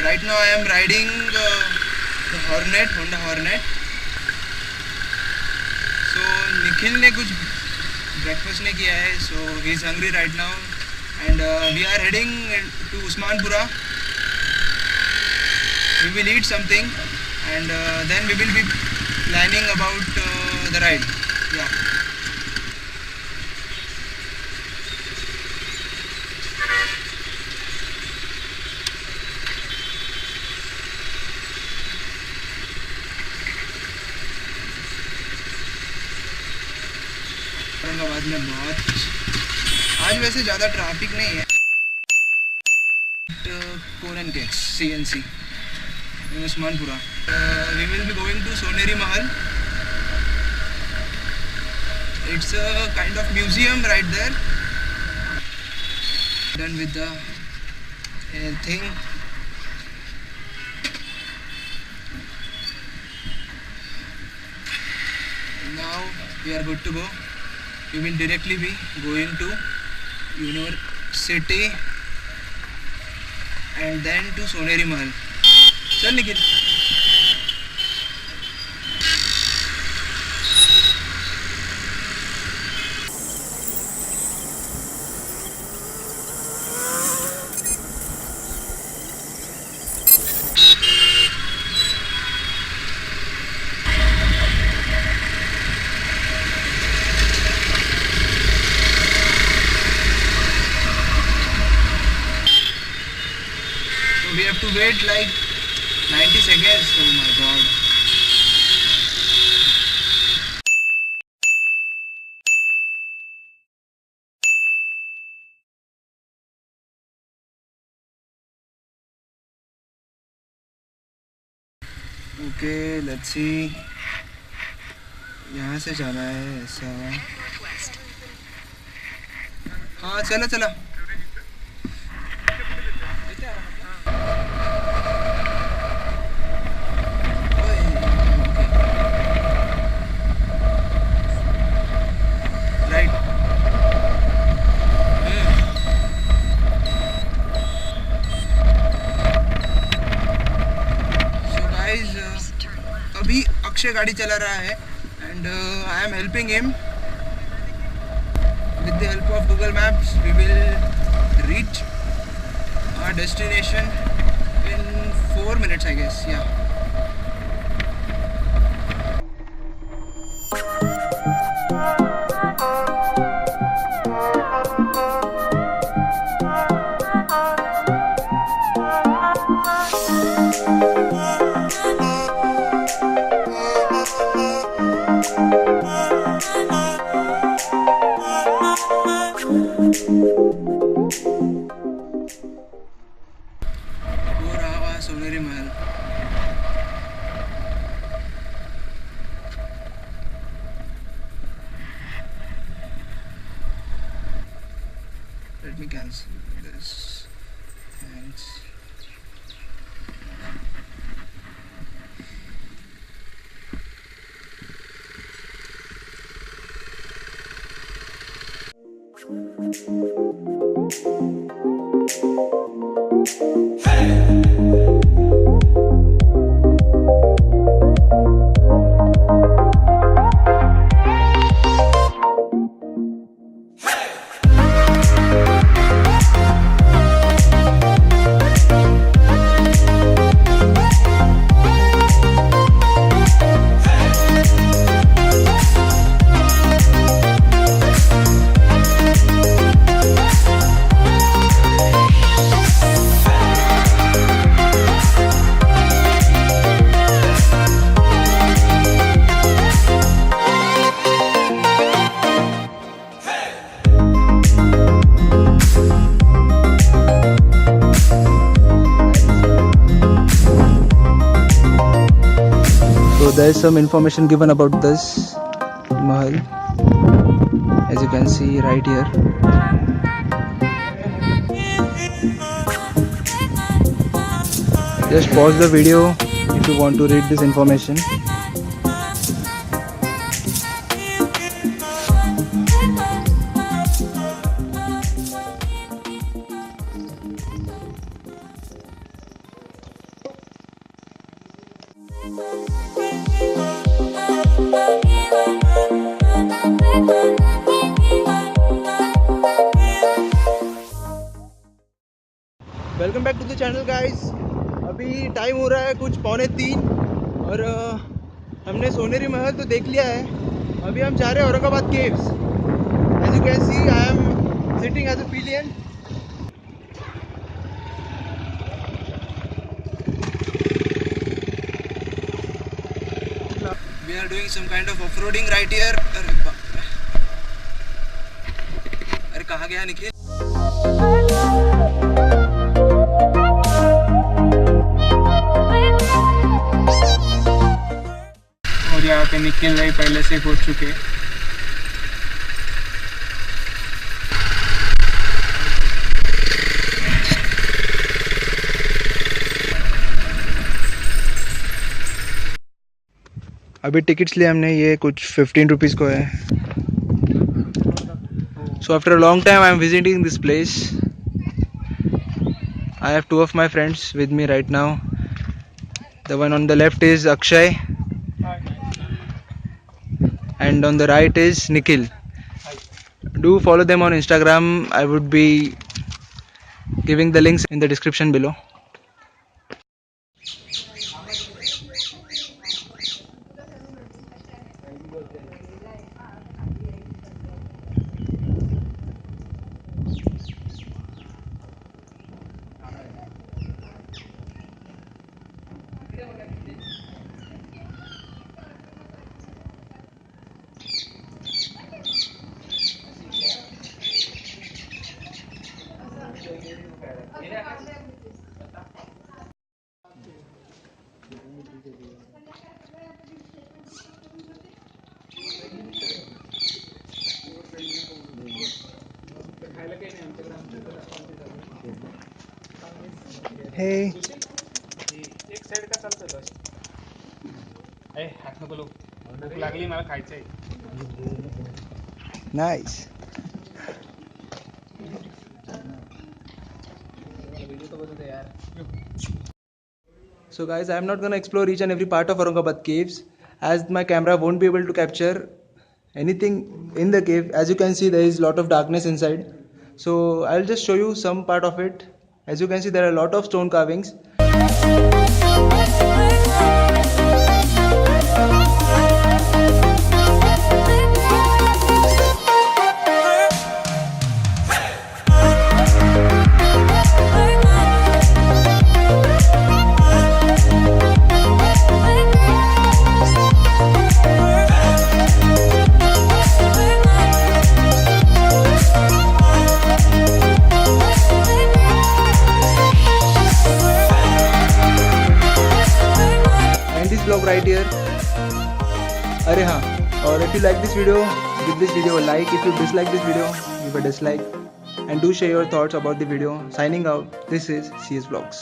Right now I am riding the Honda Hornet. So Nikhil ने कुछ breakfast नहीं किया है, so he is hungry right now, and we are heading to Usmanpura. We will eat something, and then we will be planning about the ride. Yeah. Aurangabad में बहुत आज वैसे ज़्यादा ट्रैफिक नहीं है. कोरन cakes CNC in Usmanpura. We will be going to Soneri Mahal. It's a kind of museum right there. Done with the thing. Now we are good to go. We will directly be going to University and then to Soneri Mahal. चल Nikhil. We have to wait like 90 seconds. Oh my god. Okay, let's see. यहाँ से जाना है ऐसा. हाँ चला चला. अभी अक्षय गाड़ी चला रहा है and I am helping him. With the help of Google Maps we will reach our destination in 4 minutes I guess. Yeah. सोनेरी महल. Let me cancel this. Thanks. So there is some information given about this mahal, as you can see right here. Just pause the video if you want to read this information. Welcome back to the channel guys. अभी time हो रहा है कुछ 2:45 और हमने सोनेरी महल तो देख लिया है। अभी हम जा रहे हैं Aurangabad caves. As you can see I am sitting as a pillion. We are doing some kind of off-roading right here. अरे कहाँ गया निखिल? और यहाँ पे निखिल नहीं पहले से पहुँच चुके। अभी टिकट्स लिए हमने, ये कुछ 15 रुपीज़ को है। So after a long time I am visiting this place. I have two of my friends with me right now. The one on the left is Akshay and on the right is Nikhil. Do follow them on Instagram. I would be giving the links in the description below. Hey. एक side का चालतं बस. ए हात नको लो. भूक लागली मला खायचंय. Nice. So guys, I am not gonna explore each and every part of Aurangabad caves as my camera won't be able to capture anything in the cave. As you can see, there is a lot of darkness inside. So I'll just show you some part of it. As you can see, there are a lot of stone carvings. Vlog right here. अरे हाँ, और if you like this video, give this video a like. If you dislike this video, give a dislike. And do share your thoughts about the video. Signing out. This is CS Vlogs.